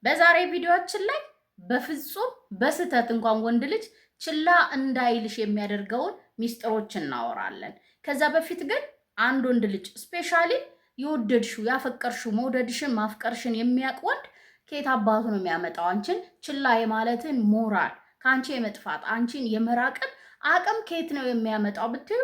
በዛሬ ቪዲዮአችን ላይ በፍጹም በስተት እንኳን ወንድ ልጅ ችላ እንዳይልሽ የሚያደርገውን ሚስጥሮች እናወራለን። ከዛ በፊት ግን አንድ ወንድ ልጅ ስፔሻሊ የወደድሽው ያፈቀርሽው መውደድሽን ማፍቀርሽን የሚያውቅ ወንድ ከየት አባቱ ነው የሚያመጣው? አንቺን ችላ የማለትን ሞራል ከአንቺ የመጥፋት አንቺን የመራቅን አቅም ከየት ነው የሚያመጣው ብትዩ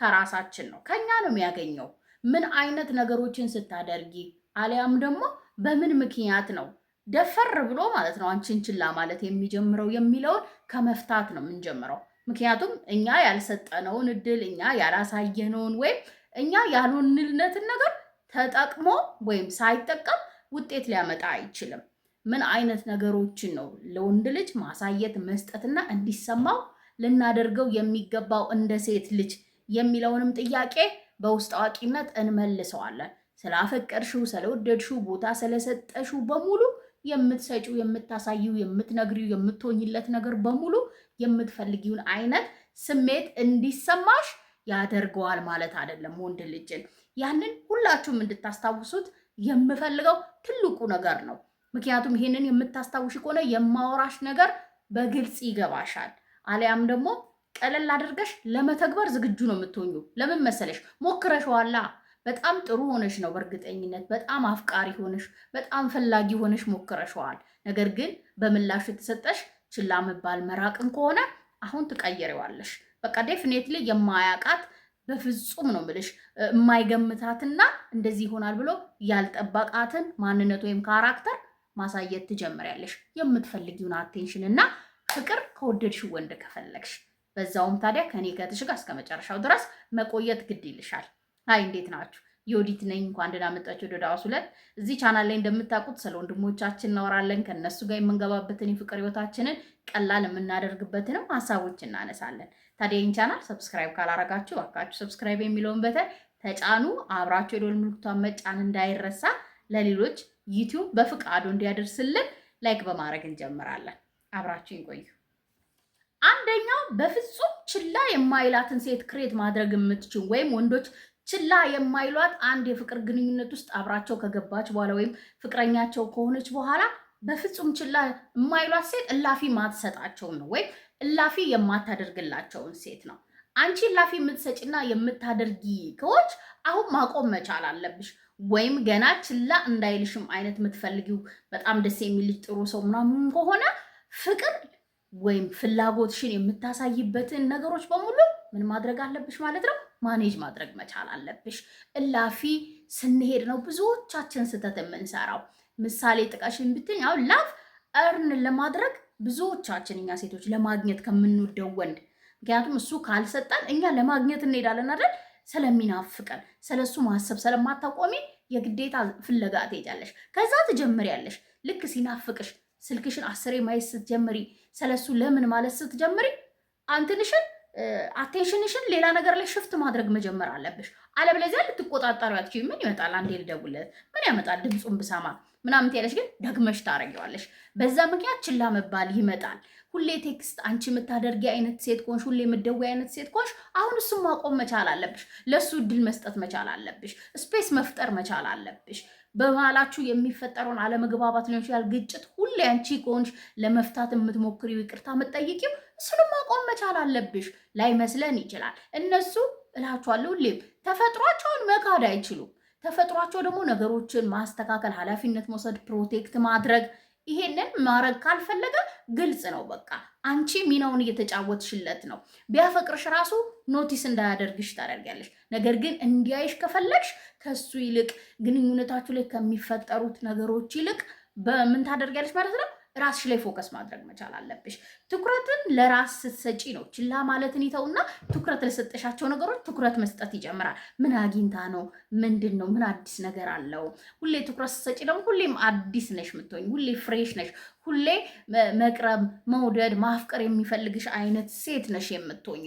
ከራሳችን ነው፣ ከኛ ነው የሚያገኘው። ምን አይነት ነገሮችን ስታደርጊ አሊያም ደግሞ በምን ምክንያት ነው ደፈር ብሎ ማለት ነው አንቺን ችላ ማለት የሚጀምረው የሚለውን ከመፍታት ነው የምንጀምረው። ምክንያቱም እኛ ያልሰጠነውን እድል እኛ ያላሳየነውን ወይም እኛ ያልሆንልነትን ነገር ተጠቅሞ ወይም ሳይጠቀም ውጤት ሊያመጣ አይችልም። ምን አይነት ነገሮችን ነው ለወንድ ልጅ ማሳየት መስጠትና እንዲሰማው ልናደርገው የሚገባው እንደ ሴት ልጅ የሚለውንም ጥያቄ በውስጥ አዋቂነት እንመልሰዋለን። ስላፈቀርሽው፣ ስለወደድሽው፣ ቦታ ስለሰጠሽው በሙሉ የምትሰጪው፣ የምታሳይው፣ የምትነግሪው፣ የምትሆኝለት ነገር በሙሉ የምትፈልጊውን አይነት ስሜት እንዲሰማሽ ያደርገዋል ማለት አይደለም ወንድ ልጅን። ያንን ሁላችሁም እንድታስታውሱት የምፈልገው ትልቁ ነገር ነው። ምክንያቱም ይሄንን የምታስታውሽ ከሆነ የማወራሽ ነገር በግልጽ ይገባሻል። አሊያም ደግሞ ቀለል አድርገሽ ለመተግበር ዝግጁ ነው የምትሆኙ። ለምን መሰለሽ? ሞክረሽዋላ። በጣም ጥሩ ሆነሽ ነው በእርግጠኝነት በጣም አፍቃሪ ሆነሽ በጣም ፈላጊ ሆነሽ ሞክረሽዋል። ነገር ግን በምላሽ የተሰጠሽ ችላ መባል መራቅን ከሆነ አሁን ትቀየሪዋለሽ። በቃ ዴፊኔትሊ የማያውቃት በፍጹም ነው የምልሽ የማይገምታትና እንደዚህ ይሆናል ብሎ ያልጠበቃትን ማንነት ወይም ካራክተር ማሳየት ትጀምሪያለሽ። የምትፈልጊውን አቴንሽን እና ፍቅር ከወደድሽው ወንድ ከፈለግሽ በዛውም ታዲያ ከኔ ከትሽ ጋር እስከ መጨረሻው ድረስ መቆየት ግድ ይልሻል። አይ እንዴት ናችሁ? የወዲት ነኝ። እንኳን ደህና መጣችሁ ወደ ዳዋስ ሁለት። እዚህ ቻናል ላይ እንደምታውቁት ስለ ወንድሞቻችን እናወራለን። ከነሱ ጋር የምንገባበትን የፍቅር ህይወታችንን ቀላል የምናደርግበትንም ሀሳቦች እናነሳለን። ታዲያ ይህን ቻናል ሰብስክራይብ ካላረጋችሁ እባካችሁ ሰብስክራይብ የሚለውን በተን ተጫኑ። አብራችሁ የደወል ምልክቷን መጫን እንዳይረሳ። ለሌሎች ዩቲዩብ በፍቃዱ እንዲያደርስልን ላይክ በማድረግ እንጀምራለን። አብራችሁ ይቆዩ። አንደኛው በፍጹም ችላ የማይላትን ሴት ክሬት ማድረግ የምትችል ወይም ወንዶች ችላ የማይሏት አንድ የፍቅር ግንኙነት ውስጥ አብራቸው ከገባች በኋላ ወይም ፍቅረኛቸው ከሆነች በኋላ በፍጹም ችላ የማይሏት ሴት እላፊ ማትሰጣቸውን ነው ወይም እላፊ የማታደርግላቸውን ሴት ነው። አንቺ እላፊ የምትሰጭና የምታደርጊ ከሆች አሁን ማቆም መቻል አለብሽ። ወይም ገና ችላ እንዳይልሽም አይነት የምትፈልጊው በጣም ደስ የሚል ጥሩ ሰው ምናምን ከሆነ ፍቅር ወይም ፍላጎትሽን የምታሳይበትን ነገሮች በሙሉ ምን ማድረግ አለብሽ ማለት ነው? ማኔጅ ማድረግ መቻል አለብሽ። እላፊ ስንሄድ ነው ብዙዎቻችን ስህተት የምንሰራው። ምሳሌ ጥቀሽን ብትኝ አሁን ላፍ እርን ለማድረግ ብዙዎቻችን እኛ ሴቶች ለማግኘት ከምንወደው ወንድ ምክንያቱም እሱ ካልሰጠን እኛ ለማግኘት እንሄዳለን አይደል? ስለሚናፍቀን ስለሱ ማሰብ ስለማታቆሚ የግዴታ ፍለጋ ትሄጃለሽ። ከዛ ትጀምሪያለሽ። ልክ ሲናፍቅሽ ስልክሽን 10 ማየት ስትጀምሪ ስለሱ ለምን ማለት ስትጀምሪ አንትንሽን አቴንሽንሽን ሌላ ነገር ላይ ሽፍት ማድረግ መጀመር አለብሽ። አለበለዚያ ልትቆጣጠሪው አትችይም። ምን ይመጣል አንዴ ልደውልለት፣ ምን ያመጣል ድምፁን ብሰማ ምናምን ትያለሽ፣ ግን ደግመሽ ታረጊዋለሽ። በዛ ምክንያት ችላ መባል ይመጣል። ሁሌ ቴክስት አንቺ የምታደርጊ አይነት ሴት ኮንሽ፣ ሁሌ የምትደውይ አይነት ሴት ኮንሽ፣ አሁን እሱም ማቆም መቻል አለብሽ። ለሱ እድል መስጠት መቻል አለብሽ። ስፔስ መፍጠር መቻል አለብሽ። በመሀላችሁ የሚፈጠረውን አለመግባባት ሊሆን ይችላል፣ ግጭት ሁሌ አንቺ ከሆንሽ ለመፍታት የምትሞክሪው ይቅርታ የምትጠይቂው እሱንም ማቆም መቻል አለብሽ። ላይመስለን ይችላል። እነሱ እላችኋለሁ ሁሌም ተፈጥሯቸውን መካድ አይችሉም። ተፈጥሯቸው ደግሞ ነገሮችን ማስተካከል፣ ኃላፊነት መውሰድ፣ ፕሮቴክት ማድረግ ይሄንን ማድረግ ካልፈለገ ግልጽ ነው። በቃ አንቺ ሚናውን እየተጫወትሽለት ነው። ቢያፈቅርሽ ራሱ ኖቲስ እንዳያደርግሽ ታደርጊያለሽ። ነገር ግን እንዲያይሽ ከፈለግሽ ከሱ ይልቅ ግንኙነታችሁ ላይ ከሚፈጠሩት ነገሮች ይልቅ በምን ታደርጊያለሽ ማለት ነው? ራስሽ ላይ ፎከስ ማድረግ መቻል አለብሽ። ትኩረትን ለራስ ስትሰጪ ነው ችላ ማለትን ይተውና ትኩረት ለሰጠሻቸው ነገሮች ትኩረት መስጠት ይጀምራል። ምን አግኝታ ነው? ምንድን ነው? ምን አዲስ ነገር አለው? ሁሌ ትኩረት ስትሰጪ ደግሞ ሁሌም አዲስ ነሽ የምትሆኝ፣ ሁሌ ፍሬሽ ነሽ፣ ሁሌ መቅረብ፣ መውደድ፣ ማፍቀር የሚፈልግሽ አይነት ሴት ነሽ የምትሆኝ።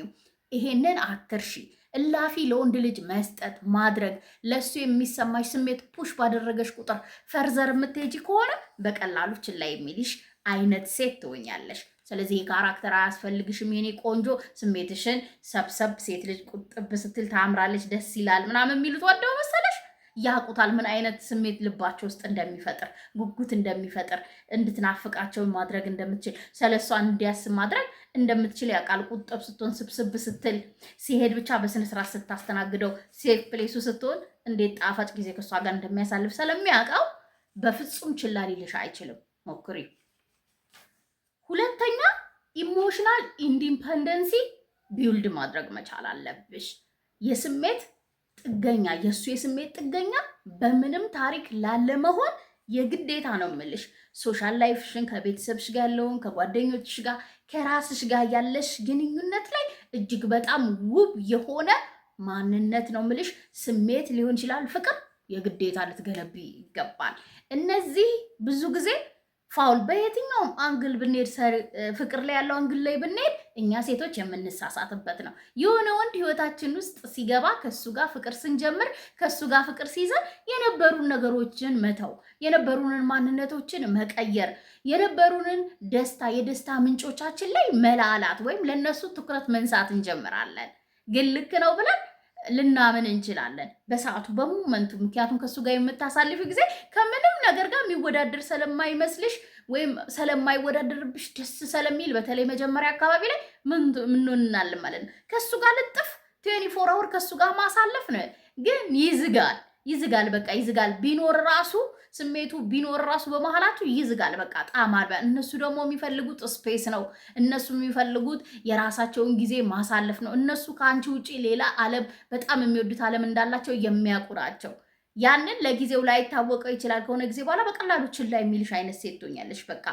ይሄንን አትርሺ። እላፊ ለወንድ ልጅ መስጠት ማድረግ ለሱ የሚሰማሽ ስሜት ፑሽ ባደረገሽ ቁጥር ፈርዘር የምትሄጂ ከሆነ በቀላሉ ችላ የሚልሽ አይነት ሴት ትሆኛለሽ። ስለዚህ የካራክተር አያስፈልግሽም የኔ ቆንጆ። ስሜትሽን ሰብሰብ፣ ሴት ልጅ ቁጥብ ስትል ታምራለች፣ ደስ ይላል ምናምን የሚሉት ወደው መሰለሽ። ያቁታል ምን አይነት ስሜት ልባቸው ውስጥ እንደሚፈጥር ጉጉት እንደሚፈጥር እንድትናፍቃቸው ማድረግ እንደምትችል ስለሷ እንዲያስብ ማድረግ እንደምትችል ያውቃል። ቁጥብ ስትሆን ስብስብ ስትል ሲሄድ ብቻ በስነ ስርዓት ስታስተናግደው ሴፍ ፕሌሱ ስትሆን እንዴት ጣፋጭ ጊዜ ከሷ ጋር እንደሚያሳልፍ ስለሚያውቀው በፍጹም ችላ ሊልሽ አይችልም። ሞክሪ። ሁለተኛ ኢሞሽናል ኢንዲፔንደንሲ ቢውልድ ማድረግ መቻል አለብሽ። የስሜት ጥገኛ የሱ የስሜት ጥገኛ በምንም ታሪክ ላለመሆን የግዴታ ነው የምልሽ። ሶሻል ላይፍሽን ከቤተሰብሽ ጋር ያለውን ከጓደኞችሽ ጋር ከራስሽ ጋር ያለሽ ግንኙነት ላይ እጅግ በጣም ውብ የሆነ ማንነት ነው የምልሽ። ስሜት ሊሆን ይችላል፣ ፍቅር የግዴታ ልትገነቢ ይገባል። እነዚህ ብዙ ጊዜ ፋውል በየትኛውም አንግል ብንሄድ ፍቅር ላይ ያለው አንግል ላይ ብንሄድ እኛ ሴቶች የምንሳሳትበት ነው። የሆነ ወንድ ህይወታችን ውስጥ ሲገባ ከሱ ጋር ፍቅር ስንጀምር ከሱ ጋር ፍቅር ሲይዘን የነበሩን ነገሮችን መተው፣ የነበሩንን ማንነቶችን መቀየር፣ የነበሩንን የደስታ ምንጮቻችን ላይ መላላት ወይም ለነሱ ትኩረት መንሳት እንጀምራለን። ግን ልክ ነው ብለን ልናምን እንችላለን በሰዓቱ በሞመንቱ። ምክንያቱም ከሱ ጋር የምታሳልፍ ጊዜ ከምንም ነገር ጋር የሚወዳደር ስለማይመስልሽ ወይም ስለማይወዳደርብሽ ደስ ስለሚል በተለይ መጀመሪያ አካባቢ ላይ ምን እንሆናለን ማለት ነው። ከሱ ጋር ልጥፍ 24 አወር ከሱ ጋር ማሳለፍ ነው። ግን ይዝጋል፣ በቃ ይዝጋል። ቢኖር ራሱ ስሜቱ ቢኖር ራሱ በመሃላችሁ ይዝጋል። በቃ ጣም አልባ። እነሱ ደግሞ የሚፈልጉት ስፔስ ነው። እነሱ የሚፈልጉት የራሳቸውን ጊዜ ማሳለፍ ነው። እነሱ ከአንቺ ውጪ ሌላ ዓለም በጣም የሚወዱት ዓለም እንዳላቸው የሚያውቁ ናቸው። ያንን ለጊዜው ላይ ታወቀው ይችላል። ከሆነ ጊዜ በኋላ በቀላሉ ችላ የሚልሽ አይነት ሴት ትሆኛለሽ። በቃ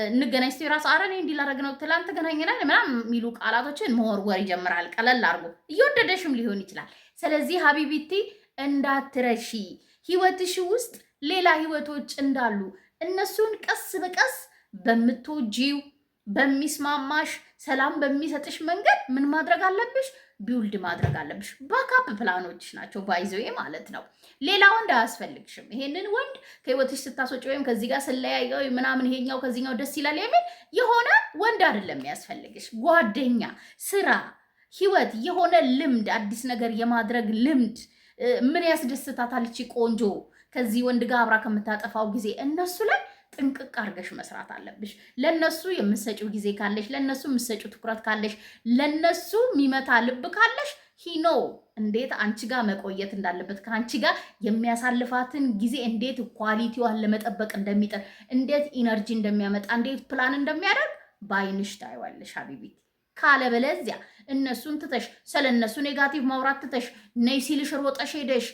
እንገናኝ ስትይ ራሱ አረ እኔ እንዲህ ላደርግ ነው ትላንት ተገናኘናል ምናምን የሚሉ ቃላቶችን መወርወር ይጀምራል። ቀለል አድርጎ እየወደደሽም ሊሆን ይችላል። ስለዚህ ሀቢቢቲ እንዳትረሺ ህይወትሽ ውስጥ ሌላ ህይወቶች እንዳሉ እነሱን ቀስ በቀስ በምትወጂው በሚስማማሽ ሰላም በሚሰጥሽ መንገድ ምን ማድረግ አለብሽ? ቢውልድ ማድረግ አለብሽ። ባካፕ ፕላኖች ናቸው ባይዘዌ ማለት ነው። ሌላ ወንድ አያስፈልግሽም። ይሄንን ወንድ ከህይወትሽ ስታስወጪ ወይም ከዚህ ጋር ስለያየው ምናምን ይሄኛው ከዚህኛው ደስ ይላል የሚል የሆነ ወንድ አይደለም ያስፈልግሽ። ጓደኛ፣ ስራ፣ ህይወት፣ የሆነ ልምድ፣ አዲስ ነገር የማድረግ ልምድ ምን ያስደስታታል እቺ ቆንጆ ከዚህ ወንድ ጋር አብራ ከምታጠፋው ጊዜ እነሱ ላይ ጥንቅቅ አድርገሽ መስራት አለብሽ። ለነሱ የምትሰጪው ጊዜ ካለሽ፣ ለነሱ የምትሰጪው ትኩረት ካለሽ፣ ለነሱ የሚመታ ልብ ካለሽ ሂኖ እንዴት አንቺ ጋር መቆየት እንዳለበት ከአንቺ ጋር የሚያሳልፋትን ጊዜ እንዴት ኳሊቲዋን ለመጠበቅ እንደሚጥር፣ እንዴት ኢነርጂ እንደሚያመጣ፣ እንዴት ፕላን እንደሚያደርግ ባይንሽ ታይዋለሽ ሀቢቢቲ። ካለበለዚያ እነሱን ትተሽ ስለነሱ ኔጋቲቭ ማውራት ትተሽ ነይ ሲልሽ ሮጠሽ ሄደሽ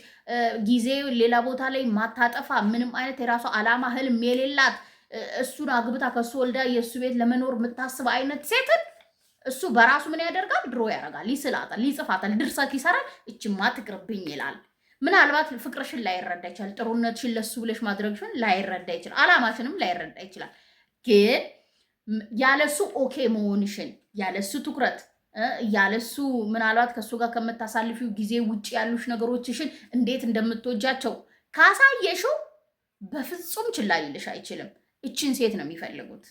ጊዜ ሌላ ቦታ ላይ ማታጠፋ ምንም አይነት የራሷ ዓላማ ህልም የሌላት እሱን አግብታ ከሱ ወልዳ የእሱ ቤት ለመኖር የምታስብ አይነት ሴትን እሱ በራሱ ምን ያደርጋል? ድሮ ያደርጋል፣ ይስላታል፣ ይጽፋታል፣ ድርሰት ይሰራል። እችማ ትቅርብኝ ይላል። ምናልባት ፍቅርሽን ላይረዳ ይችላል። ጥሩነትሽን ለሱ ብለሽ ማድረግሽን ላይረዳ ይችላል። ዓላማሽንም ላይረዳ ይችላል። ግን ያለሱ ኦኬ መሆንሽን ያለሱ ትኩረት ያለሱ ምናልባት ከሱ ጋር ከምታሳልፊው ጊዜ ውጭ ያሉሽ ነገሮችሽን እንዴት እንደምትወጃቸው ካሳየሽው በፍጹም ችላ ሊልሽ አይችልም። እችን ሴት ነው የሚፈልጉት።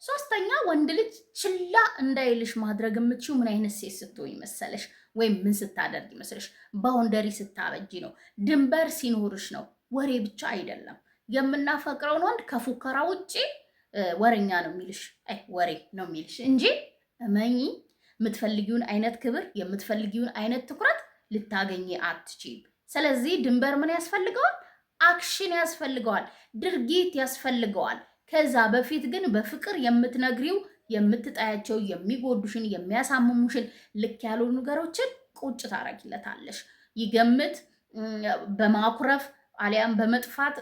ሶስተኛ ወንድ ልጅ ችላ እንዳይልሽ ማድረግ የምትችው ምን አይነት ሴት ስትሆኝ መሰለሽ? ወይም ምን ስታደርግ ይመስለሽ? ባውንደሪ ስታበጂ ነው። ድንበር ሲኖርሽ ነው። ወሬ ብቻ አይደለም። የምናፈቅረውን ወንድ ከፉከራ ውጭ ወሬኛ ነው የሚልሽ፣ ወሬ ነው የሚልሽ እንጂ እመኚ የምትፈልጊውን አይነት ክብር የምትፈልጊውን አይነት ትኩረት ልታገኝ አትችይም። ስለዚህ ድንበር ምን ያስፈልገዋል? አክሽን ያስፈልገዋል፣ ድርጊት ያስፈልገዋል። ከዛ በፊት ግን በፍቅር የምትነግሪው የምትጣያቸው የሚጎዱሽን የሚያሳምሙሽን ልክ ያሉ ነገሮችን ቁጭ ታረጊለታለሽ። ይገምት በማኩረፍ አሊያም በመጥፋት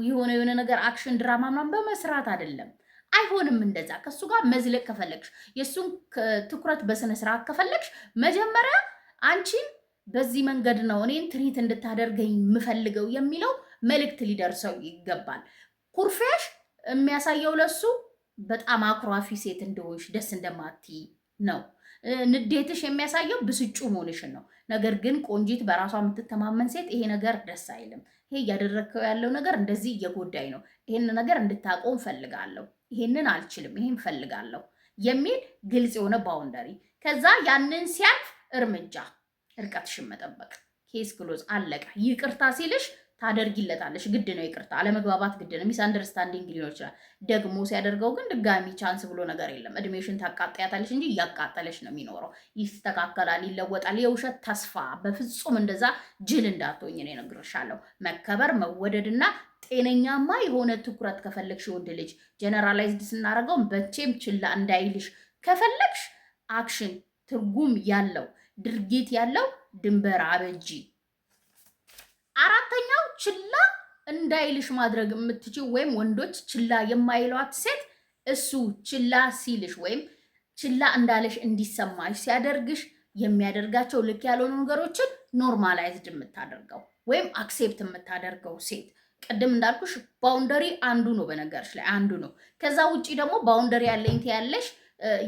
የሆነ ነገር አክሽን ድራማ ምናምን በመስራት አይደለም። አይሆንም እንደዛ። ከሱ ጋር መዝለቅ ከፈለግሽ የሱን ትኩረት በስነ ስርዓት ከፈለግሽ መጀመሪያ አንቺን በዚህ መንገድ ነው እኔን ትሪት እንድታደርገኝ የምፈልገው የሚለው መልእክት ሊደርሰው ይገባል። ኩርፊያሽ የሚያሳየው ለሱ በጣም አኩራፊ ሴት እንደሆንሽ ደስ እንደማትይ ነው። ንዴትሽ የሚያሳየው ብስጩ መሆንሽን ነው። ነገር ግን ቆንጂት በራሷ የምትተማመን ሴት ይሄ ነገር ደስ አይልም፣ ይሄ እያደረግከው ያለው ነገር እንደዚህ እየጎዳኝ ነው፣ ይሄን ነገር እንድታቆም ፈልጋለሁ፣ ይሄንን አልችልም፣ ይሄን ፈልጋለሁ የሚል ግልጽ የሆነ ባውንደሪ። ከዛ ያንን ሲያልፍ እርምጃ፣ እርቀትሽን መጠበቅ። ኬስ ክሎዝ አለቀ። ይቅርታ ሲልሽ ታደርጊለታለሽ። ግድ ነው። ይቅርታ አለመግባባት ግድ ነው። ሚስ አንደርስታንዲንግ ሊሆን ይችላል። ደግሞ ሲያደርገው ግን ድጋሚ ቻንስ ብሎ ነገር የለም። እድሜሽን ታቃጠያታለሽ እንጂ እያቃጠለሽ ነው የሚኖረው። ይስተካከላል፣ ይለወጣል። የውሸት ተስፋ በፍጹም እንደዛ ጅል እንዳትሆኝ ነው እነግርሻለሁ። መከበር መወደድና ጤነኛማ የሆነ ትኩረት ከፈለግሽ ወንድ ልጅ ጀነራላይዝድ ስናደርገው በቼም ችላ እንዳይልሽ ከፈለግሽ አክሽን ትርጉም ያለው ድርጊት ያለው ድንበር አበጂ። አራተኛው ችላ እንዳይልሽ ማድረግ የምትችው ወይም ወንዶች ችላ የማይሏት ሴት እሱ ችላ ሲልሽ ወይም ችላ እንዳለሽ እንዲሰማሽ ሲያደርግሽ የሚያደርጋቸው ልክ ያልሆኑ ነገሮችን ኖርማላይዝድ የምታደርገው ወይም አክሴፕት የምታደርገው ሴት። ቅድም እንዳልኩሽ ባውንደሪ አንዱ ነው፣ በነገርሽ ላይ አንዱ ነው። ከዛ ውጪ ደግሞ ባውንደሪ ያለኝ ትያለሽ፣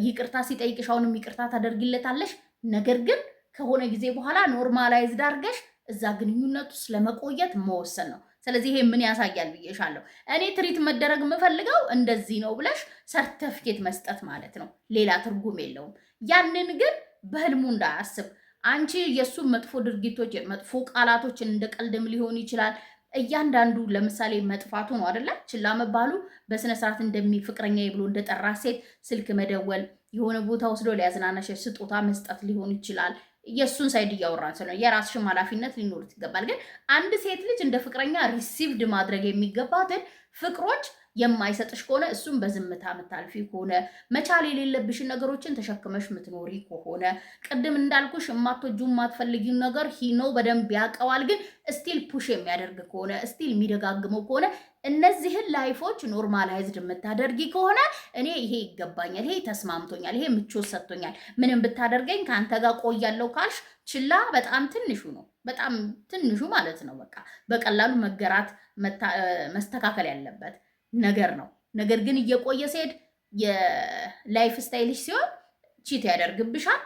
ይቅርታ ሲጠይቅሽ አሁንም ይቅርታ ታደርጊለታለሽ። ነገር ግን ከሆነ ጊዜ በኋላ ኖርማላይዝድ አድርገሽ እዛ ግንኙነት ውስጥ ለመቆየት መወሰን ነው። ስለዚህ ይሄ ምን ያሳያል ብዬሻለሁ። እኔ ትሪት መደረግ የምፈልገው እንደዚህ ነው ብለሽ ሰርተፍኬት መስጠት ማለት ነው። ሌላ ትርጉም የለውም። ያንን ግን በህልሙ እንዳያስብ አንቺ የእሱ መጥፎ ድርጊቶች፣ መጥፎ ቃላቶችን እንደ ቀልድም ሊሆን ይችላል። እያንዳንዱ ለምሳሌ መጥፋቱ ነው አይደለ? ችላ መባሉ በስነ ስርዓት ፍቅረኛ ብሎ እንደጠራ ሴት ስልክ መደወል፣ የሆነ ቦታ ወስዶ ሊያዝናናሽ ስጦታ መስጠት ሊሆን ይችላል። የእሱን ሳይድ እያወራን ስለሆነ የራስሽም ኃላፊነት ሊኖሩት ይገባል። ግን አንድ ሴት ልጅ እንደ ፍቅረኛ ሪሲቭድ ማድረግ የሚገባትን ፍቅሮች የማይሰጥሽ ከሆነ እሱም በዝምታ ምታልፊ ከሆነ መቻል የሌለብሽን ነገሮችን ተሸክመሽ ምትኖሪ ከሆነ ቅድም እንዳልኩሽ የማትወጁ የማትፈልጊው ነገር ሂኖ በደንብ ያውቀዋል። ግን ስቲል ፑሽ የሚያደርግ ከሆነ ስቲል የሚደጋግመው ከሆነ እነዚህን ላይፎች ኖርማላይዝድ የምታደርጊ ከሆነ እኔ ይሄ ይገባኛል፣ ይሄ ተስማምቶኛል፣ ይሄ ምቾት ሰጥቶኛል፣ ምንም ብታደርገኝ ከአንተ ጋር ቆያለሁ ካልሽ ችላ በጣም ትንሹ ነው። በጣም ትንሹ ማለት ነው። በቃ በቀላሉ መገራት መስተካከል ያለበት ነገር ነው። ነገር ግን እየቆየ ሲሄድ የላይፍ ስታይልሽ ሲሆን ቺት ያደርግብሻል፣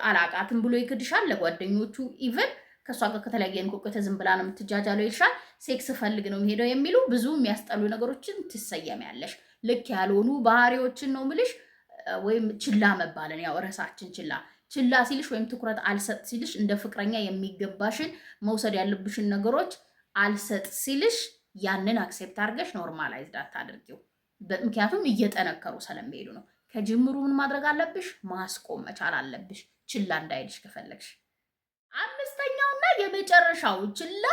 አላቃትም ብሎ ይክድሻል። ለጓደኞቹ ኢቭን ከእሷ ጋር ከተለያየን ቆቆተ ዝም ብላ ነው የምትጃጃለው ይልሻል። ሴክስ ፈልግ ነው የሚሄደው የሚሉ ብዙ የሚያስጠሉ ነገሮችን ትሰየሚያለሽ። ልክ ያልሆኑ ባህሪዎችን ነው ምልሽ። ወይም ችላ መባልን ያው ርዕሳችን ችላ ሲልሽ ወይም ትኩረት አልሰጥ ሲልሽ እንደ ፍቅረኛ የሚገባሽን መውሰድ ያለብሽን ነገሮች አልሰጥ ሲልሽ ያንን አክሴፕት አድርገሽ ኖርማላይዝድ አታድርጊው። ምክንያቱም እየጠነከሩ ስለሚሄዱ ነው። ከጅምሩ ምን ማድረግ አለብሽ? ማስቆም መቻል አለብሽ፣ ችላ እንዳይልሽ ከፈለግሽ። አምስተኛውና የመጨረሻው ችላ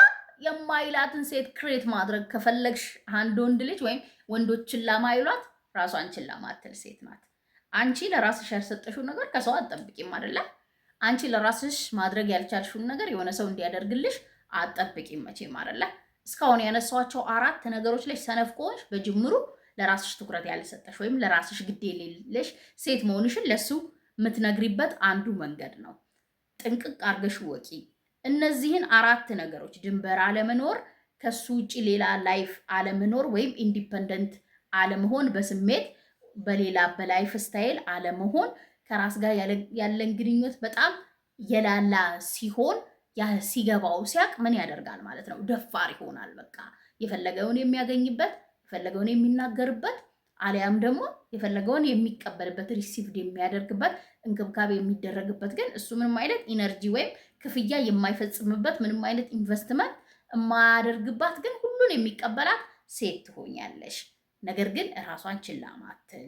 የማይላትን ሴት ክሬት ማድረግ ከፈለግሽ አንድ ወንድ ልጅ ወይም ወንዶች ችላ ማይሏት ራሷን ችላ ማትል ሴት ናት። አንቺ ለራስሽ ያልሰጠሽው ነገር ከሰው አትጠብቂም አይደለ? አንቺ ለራስሽ ማድረግ ያልቻልሽውን ነገር የሆነ ሰው እንዲያደርግልሽ አትጠብቂም መቼም አይደለ? እስካሁን ያነሳኋቸው 4 ነገሮች ላይ ሰነፍ ከሆንሽ በጅምሩ ለራስሽ ትኩረት ያልሰጠሽ ወይም ለራስሽ ግድ የሌለሽ ሴት መሆንሽን ለሱ የምትነግሪበት አንዱ መንገድ ነው። ጥንቅቅ አድርገሽ ወቂ። እነዚህን 4 ነገሮች ድንበር አለመኖር፣ ከሱ ውጭ ሌላ ላይፍ አለመኖር ወይም ኢንዲፐንደንት አለመሆን፣ በስሜት በሌላ በላይፍ ስታይል አለመሆን፣ ከራስ ጋር ያለን ግንኙነት በጣም የላላ ሲሆን ሲገባው ሲያቅ ምን ያደርጋል ማለት ነው? ደፋር ይሆናል። በቃ የፈለገውን የሚያገኝበት የፈለገውን የሚናገርበት አሊያም ደግሞ የፈለገውን የሚቀበልበት ሪሲቭድ የሚያደርግበት እንክብካቤ የሚደረግበት ግን እሱ ምንም አይነት ኢነርጂ ወይም ክፍያ የማይፈጽምበት ምንም አይነት ኢንቨስትመንት የማያደርግባት ግን ሁሉን የሚቀበላት ሴት ትሆኛለሽ። ነገር ግን ራሷን ችላ ማትል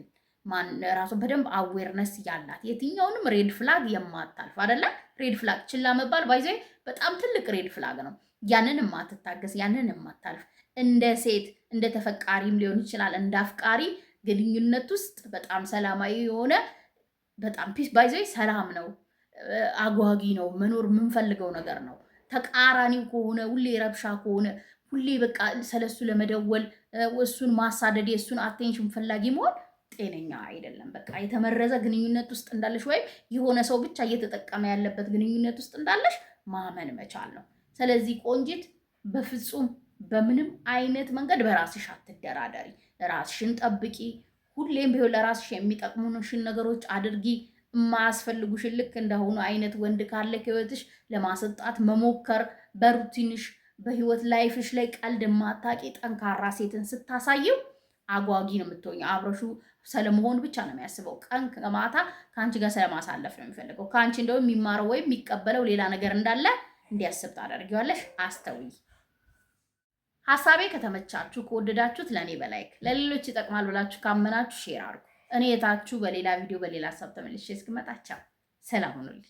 ራሷን በደንብ አዌርነስ ያላት የትኛውንም ሬድ ፍላግ የማታልፍ አይደለ? ሬድ ፍላግ ችላ መባል ባይዘ በጣም ትልቅ ሬድ ፍላግ ነው። ያንን የማትታገስ ያንን የማታልፍ እንደ ሴት እንደ ተፈቃሪም ሊሆን ይችላል እንደ አፍቃሪ ግንኙነት ውስጥ በጣም ሰላማዊ የሆነ በጣም ፒስ ባይዘ ሰላም ነው፣ አጓጊ ነው፣ መኖር የምንፈልገው ነገር ነው። ተቃራኒው ከሆነ ሁሌ ረብሻ ከሆነ ሁሌ በቃ ስለሱ ለመደወል እሱን ማሳደድ የእሱን አቴንሽን ፈላጊ መሆን ጤነኛ አይደለም። በቃ የተመረዘ ግንኙነት ውስጥ እንዳለሽ ወይም የሆነ ሰው ብቻ እየተጠቀመ ያለበት ግንኙነት ውስጥ እንዳለሽ ማመን መቻል ነው። ስለዚህ ቆንጂት በፍጹም በምንም አይነት መንገድ በራስሽ አትደራደሪ። ራስሽን ጠብቂ። ሁሌም ቢሆን ለራስሽ የሚጠቅሙሽን ነገሮች አድርጊ። የማያስፈልጉሽን ልክ እንደሆኑ አይነት ወንድ ካለ ህይወትሽ ለማሰጣት መሞከር። በሩቲንሽ በህይወት ላይፍሽ ላይ ቀልድ ማታቂ ጠንካራ ሴትን ስታሳየው አጓጊ ነው የምትሆኘው። አብረሹ ስለመሆን ብቻ ነው የሚያስበው። ቀን ከማታ ከአንቺ ጋር ስለማሳለፍ ነው የሚፈልገው። ከአንቺ እንደው የሚማረው ወይም የሚቀበለው ሌላ ነገር እንዳለ እንዲያስብ ታደርጊዋለሽ። አስተውይ። ሀሳቤ ከተመቻችሁ ከወደዳችሁት ለእኔ በላይክ ለሌሎች ይጠቅማል ብላችሁ ካመናችሁ ሼር አድርጉ። እኔ የታችሁ በሌላ ቪዲዮ በሌላ ሀሳብ ተመልሼ እስክመጣ ቻው፣ ሰላም ሁኑልኝ።